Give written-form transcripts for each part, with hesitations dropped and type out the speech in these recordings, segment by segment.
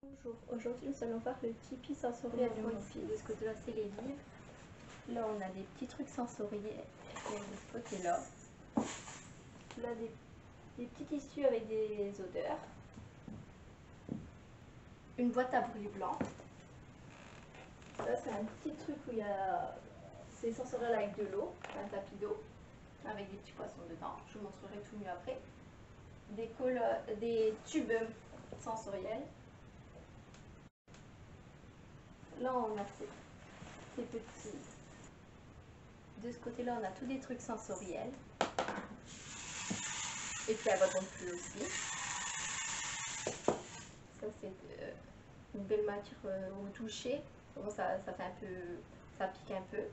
Bonjour, aujourd'hui nous allons voir le Tipeee sensoriel de mon fils. De ce côté-là, c'est les livres. Là on a des petits trucs sensoriels de ce côté-là. Là des petits tissus avec des odeurs. Une boîte à bruit blanc. Là c'est un petit truc où il y a... C'est sensoriel avec de l'eau, un tapis d'eau avec des petits poissons dedans. Je vous montrerai tout mieux après. Des tubes sensoriels. Là on a ces petits. De ce côté-là, on a tous des trucs sensoriels. Et puis la boîte en plus aussi. Ça c'est une belle matière au toucher. Bon, ça fait un peu, ça pique un peu.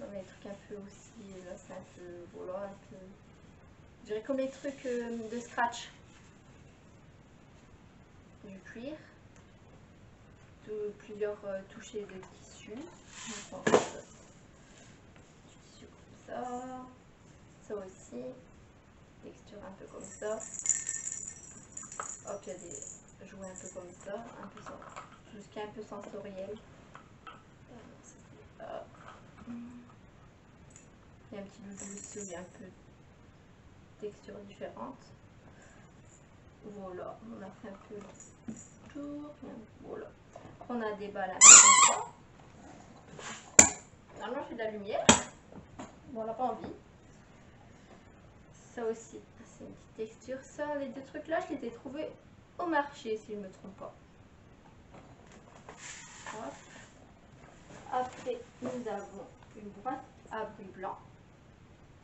On a des trucs un peu aussi, là c'est un peu, voilà, un peu, je dirais comme les trucs de scratch. Du cuir. Plusieurs touchés de tissu. Donc, du tissu comme ça. Ça aussi. Texture un peu comme ça. Hop, il y a des jouets un peu comme ça. Un peu jusqu'à un peu sensoriel. Hop. Il y a un petit doudou aussi où il y a un peu de texture différente. Voilà, on a fait un peu le tour. Voilà. On a des balles un peu comme ça. Normalement, j'ai de la lumière. Bon, on n'a pas envie. Ça aussi, c'est une petite texture. Ça, les deux trucs là, je les ai trouvés au marché, si je ne me trompe pas. Hop. Après, nous avons une boîte à bruit blanc.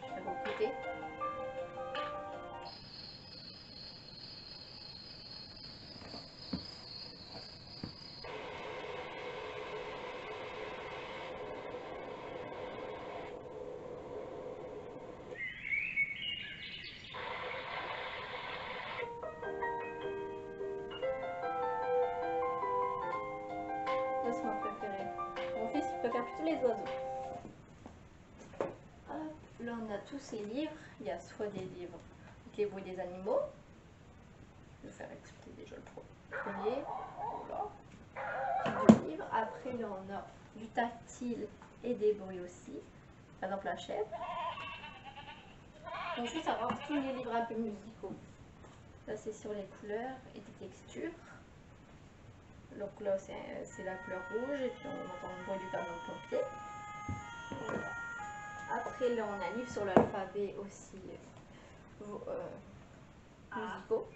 Je vais vous écouter. C'est mon préféré. Mon fils préfère plutôt les oiseaux. Hop, là on a tous ces livres. Il y a soit des livres avec les bruits des animaux. Je vais faire expliquer déjà le premier. Voilà. Du livre. Après là on a du tactile et des bruits aussi. Par exemple la chèvre. Donc juste avoir tous les livres un peu musicaux. Là c'est sur les couleurs et des textures. Donc là c'est la couleur rouge et puis on entend le bruit du camion de pompier. Voilà. Après là on a un livre sur l'alphabet aussi musicaux.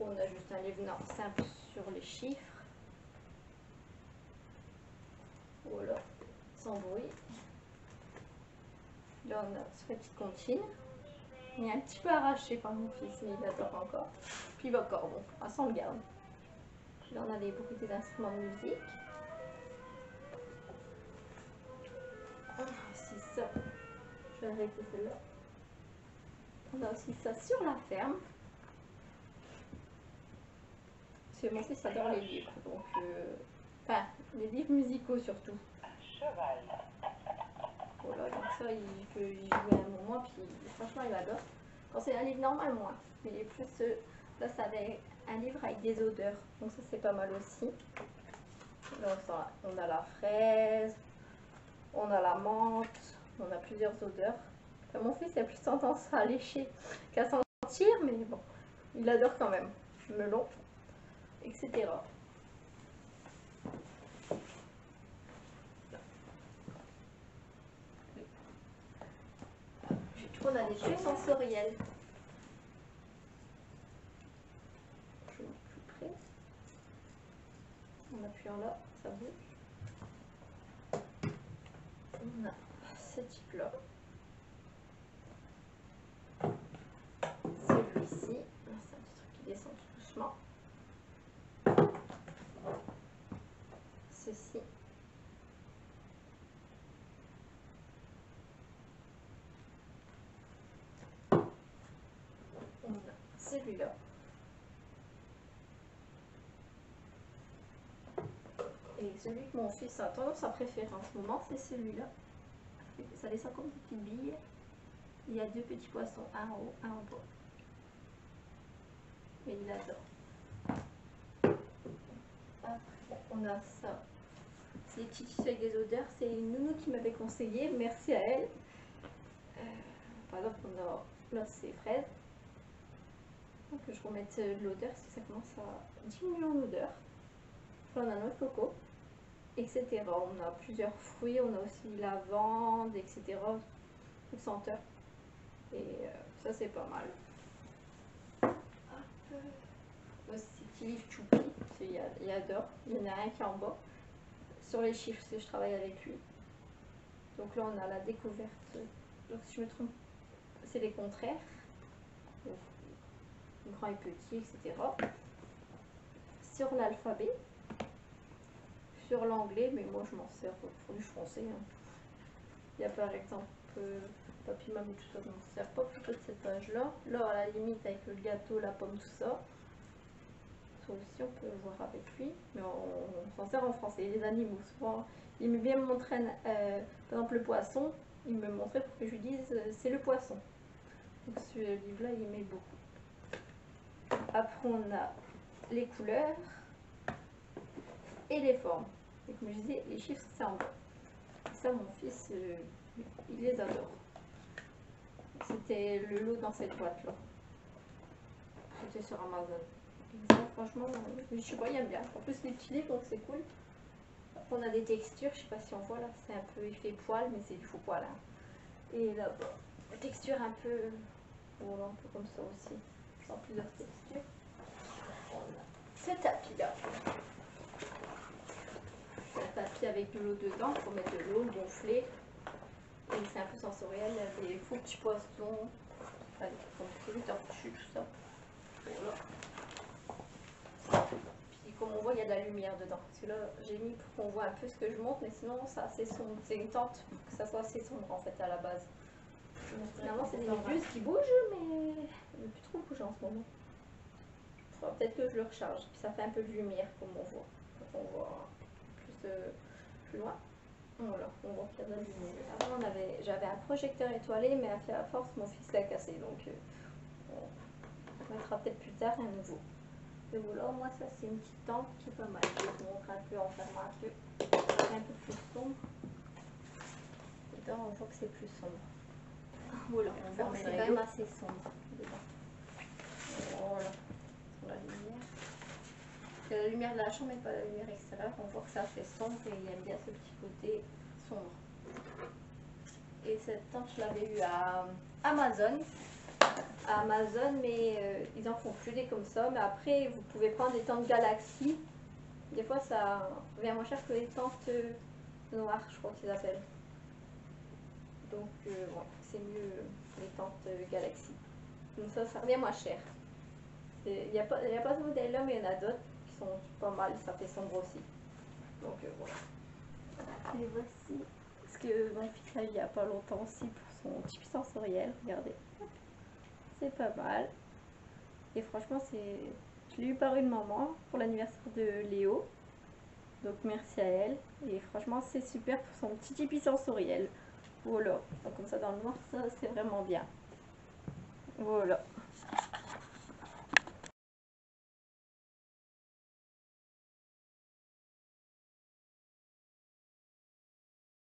On a juste un livre simple sur les chiffres. Voilà, sans bruit. Là on a ce petite comptine. Il est un petit peu arraché par mon fils, mais il adore encore. Puis il va encore, bon, ça on le garde. Là on a des bruits des instruments de musique. On a aussi ça. Je vais arrêter celle-là. On a aussi ça sur la ferme. Parce que mon fils adore les livres, donc enfin les livres musicaux surtout. Voilà, donc ça il peut y jouer un moment, puis franchement il adore. Quand c'est un livre normal, moins, mais il est plus là ça avait un livre avec des odeurs, donc ça c'est pas mal aussi. Donc ça, on a la fraise, on a la menthe, on a plusieurs odeurs. Enfin, mon fils a plus tendance à lécher qu'à sentir, mais bon, il adore quand même. Melon, etc. On a des jeux sensoriels. Je vais mettre plus près. En appuyant là, ça bouge. On a ce type là. Celui-ci. C'est un petit truc qui descend tout doucement. Ceci. On a celui-là. Et celui que mon fils a tendance à préférer en ce moment, c'est celui-là. Ça descend comme des petites billes. Il y a 2 petits poissons, un en haut, un en bas. Et il adore. Après, on a ça. C'est des petits tissus avec des odeurs. C'est une nounou qui m'avait conseillé. Merci à elle. Par exemple, on a là, c'est fraise. Donc, je remette de l'odeur si ça commence à diminuer en odeur. Là, on a noix de coco, etc. On a plusieurs fruits. On a aussi lavande, etc. Une senteur. Et ça, c'est pas mal. Aussi, petit livre Choupi, il adore. Il y en a un qui est en bas. Sur les chiffres, si je travaille avec lui. Donc là, on a la découverte. Donc, si je me trompe, c'est les contraires. Donc, grand et petit, etc. Sur l'alphabet. Sur l'anglais, mais moi, je m'en sers pour du français. Hein. Il y a par exemple papy, mamie, tout ça, je m'en sers pas plutôt de cette page-là. Là, à la limite, avec le gâteau, la pomme, tout ça. Ça aussi, on peut voir avec lui, mais on s'en sert en français. Les animaux, souvent, il me bien me montrer, par exemple, le poisson, il me montrait pour que je lui dise c'est le poisson. Donc, ce livre-là, il aimait beaucoup. Après, on a les couleurs et les formes. Et comme je disais, les chiffres, c'est en bas. Ça, mon fils, il les adore. C'était le lot dans cette boîte-là. C'était sur Amazon. Et ça, franchement, je sais pas, il aime bien. En plus, les petits livres, donc c'est cool. Après, on a des textures, je sais pas si on voit là, c'est un peu effet poil, mais c'est du faux poil. Hein. Et là-bas, texture un peu, voilà, un peu comme ça aussi, sans plusieurs textures. On a ce tapis-là. C'est un tapis avec de l'eau dedans, pour mettre de l'eau gonflée. Et c'est un peu sensoriel, il y a des faux petits poissons, comme des tortues, tout ça. Voilà. Puis comme on voit, il y a de la lumière dedans. Parce que là, j'ai mis pour qu'on voit un peu ce que je montre, mais sinon, c'est assez sombre. C'est une tente pour que ça soit assez sombre en fait à la base. Finalement, c'est des méduses qui bougent, mais il ne peut plus trop bouger en ce moment. Il faudra peut-être que je le recharge. Puis ça fait un peu de lumière, comme on voit. Quand on voit plus loin. Voilà, on voit qu'il y a de la lumière. Avant, j'avais un projecteur étoilé, mais à force, mon fils l'a cassé. Donc, on mettra peut-être plus tard un nouveau. Et voilà, moi, ça, c'est une petite tente qui est pas mal. Je vais vous montrer un peu en fermant un peu. C'est un peu plus sombre. Dedans, on voit que c'est plus sombre. Voilà, on voit que c'est quand même assez sombre. Dedans. Voilà, sur la lumière. La lumière de la chambre et pas la lumière extérieure, on voit que c'est assez sombre et il aime bien ce petit côté sombre. Et cette tente, je l'avais eu à Amazon. Mais ils en font plus des comme ça. Mais après, vous pouvez prendre des tentes Galaxy. Des fois, ça revient moins cher que les tentes noires, je crois qu'ils appellent. Donc, bon, c'est mieux les tentes Galaxy. Donc ça revient moins cher. Il n'y a pas ce modèle-là, mais il y en a d'autres qui sont pas mal. Ça fait sombre aussi. Donc, voilà. Et voici ce que mon fils a eu il n'y a pas longtemps aussi pour son petit sensoriel. Regardez. C'est pas mal. Et franchement, je l'ai eu par une maman pour l'anniversaire de Léo. Donc merci à elle. Et franchement, c'est super pour son petit tipi sensoriel. Voilà. Donc comme ça dans le noir, ça c'est vraiment bien. Voilà.